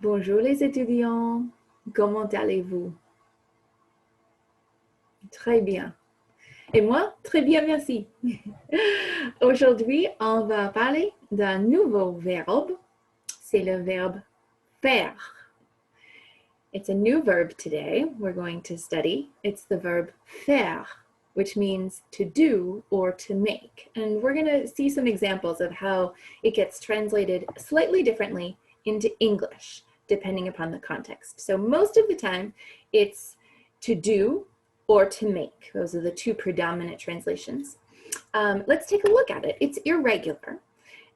Bonjour les étudiants, comment allez-vous? Très bien. Et moi, très bien, merci. Aujourd'hui, on va parler d'un nouveau verbe. C'est le verbe faire. It's a new verb today we're going to study. It's the verb faire, which means to do or to make. And we're going to see some examples of how it gets translated slightly differently into English, depending upon the context. So most of the time, it's to do or to make. Those are the two predominant translations. Let's take a look at it. It's irregular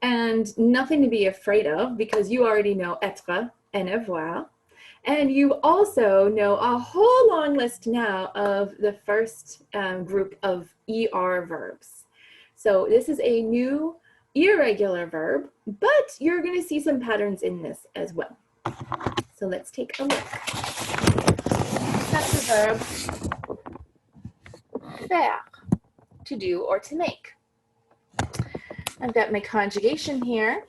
and nothing to be afraid of because you already know être and avoir. And you also know a whole long list now of the first group of ER verbs. So this is a new irregular verb, but you're going to see some patterns in this as well. So let's take a look. That's the verb faire, to do or to make. I've got my conjugation here.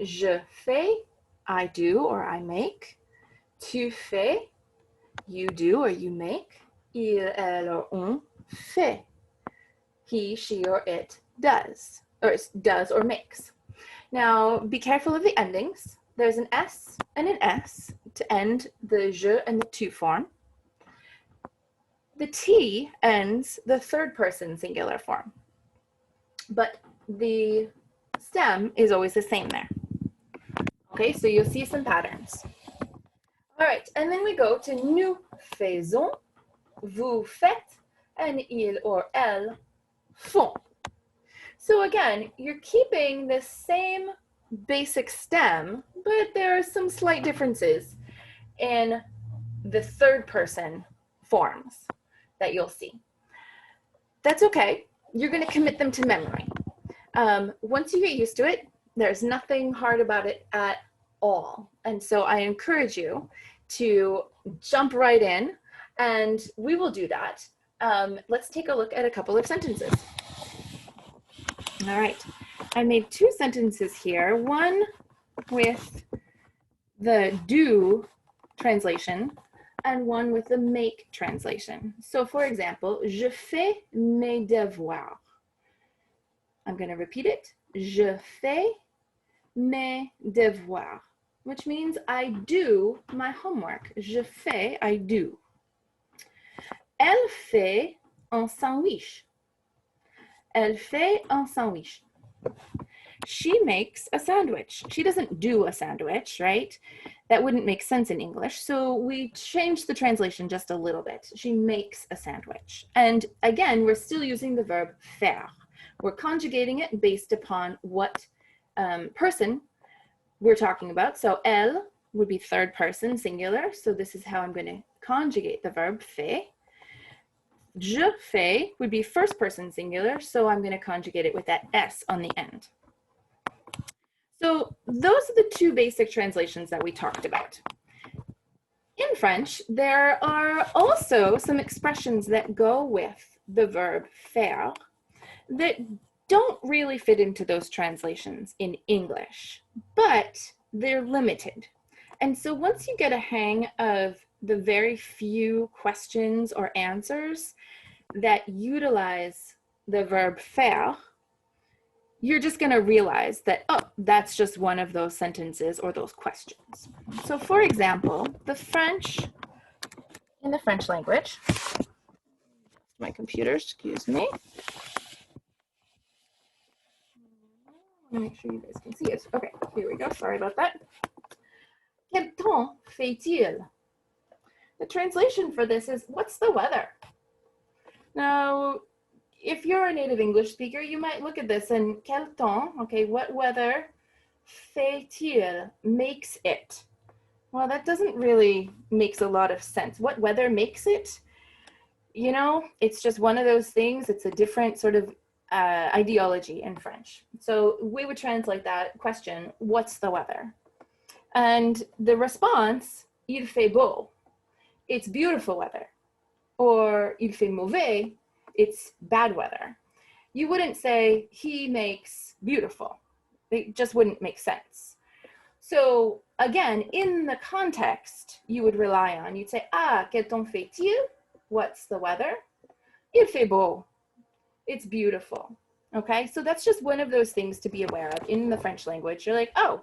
Je fais, I do or I make. Tu fais, you do or you make. Il, elle, or on fait. He, she, or it does or makes. Now, be careful of the endings. There's an S and an S to end the je and the tu form. The T ends the third person singular form. But the stem is always the same there. Okay, so you'll see some patterns. All right, and then we go to nous faisons, vous faites, and il or elle font. So again, you're keeping the same basic stem, but there are some slight differences in the third person forms that you'll see. That's okay. You're going to commit them to memory. Once you get used to it, there's nothing hard about it at all. And so I encourage you to jump right in, and we will do that. Let's take a look at a couple of sentences. All right, I made two sentences here, one with the do translation and one with the make translation. So for example, je fais mes devoirs. I'm going to repeat it. Je fais mes devoirs, which means I do my homework. Je fais, I do. Elle fait un sandwich. Elle fait un sandwich. She makes a sandwich. She doesn't do a sandwich, right? That wouldn't make sense in English. So we changed the translation just a little bit. She makes a sandwich. And again, we're still using the verb faire. We're conjugating it based upon what person we're talking about. So elle would be third person singular. So this is how I'm going to conjugate the verb fait. Je fais would be first person singular. So I'm going to conjugate it with that S on the end. So those are the two basic translations that we talked about. In French, there are also some expressions that go with the verb faire that don't really fit into those translations in English, but they're limited. And so once you get a hang of the very few questions or answers that utilize the verb faire, you're just going to realize that, oh, that's just one of those sentences or those questions. So for example, in the French language, my computer, excuse me. Make sure you guys can see it. Okay, here we go. Sorry about that. Quel temps fait-il? The translation for this is, what's the weather? Now, if you're a native English speaker, you might look at this and quel temps, okay, what weather fait-il, makes it? Well, that doesn't really make a lot of sense. What weather makes it? You know, it's just one of those things. It's a different sort of ideology in French. So we would translate that question, what's the weather? And the response, il fait beau, it's beautiful weather. Or il fait mauvais, it's bad weather. You wouldn't say he makes beautiful. It just wouldn't make sense. So again, in the context, you would rely on, you'd say, ah, quel temps fait-il? What's the weather? Il fait beau. It's beautiful. Okay, so that's just one of those things to be aware of in the French language. You're like, oh,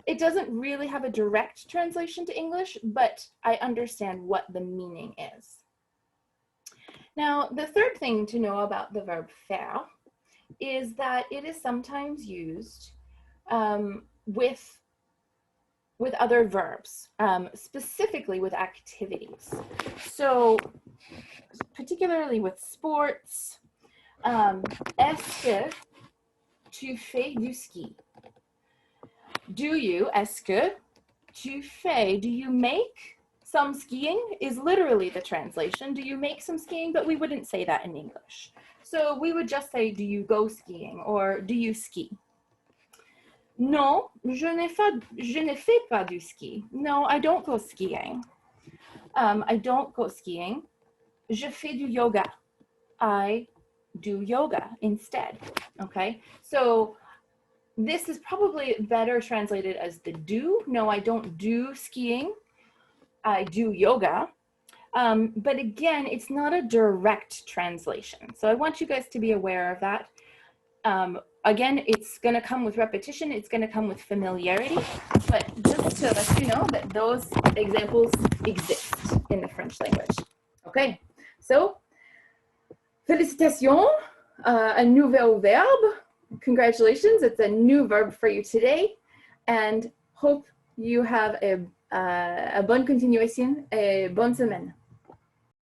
it doesn't really have a direct translation to English, but I understand what the meaning is. Now, the third thing to know about the verb faire is that it is sometimes used with other verbs, specifically with activities. So particularly with sports, est-ce que tu fais du ski? Do you, est-ce que tu fais, do you make some skiing is literally the translation. Do you make some skiing? But we wouldn't say that in English. So we would just say, do you go skiing or do you ski? Non, je ne fais pas du ski. No, I don't go skiing. I don't go skiing. Je fais du yoga. I do yoga instead. Okay, so this is probably better translated as the do. No, I don't do skiing. I do yoga. But again, it's not a direct translation. So I want you guys to be aware of that. Again, it's going to come with repetition. It's going to come with familiarity. But just to let you know that those examples exist in the French language. Okay, so félicitations, a nouveau verbe. Congratulations, it's a new verb for you today. And hope you have a bonne continuation et bonne semaine.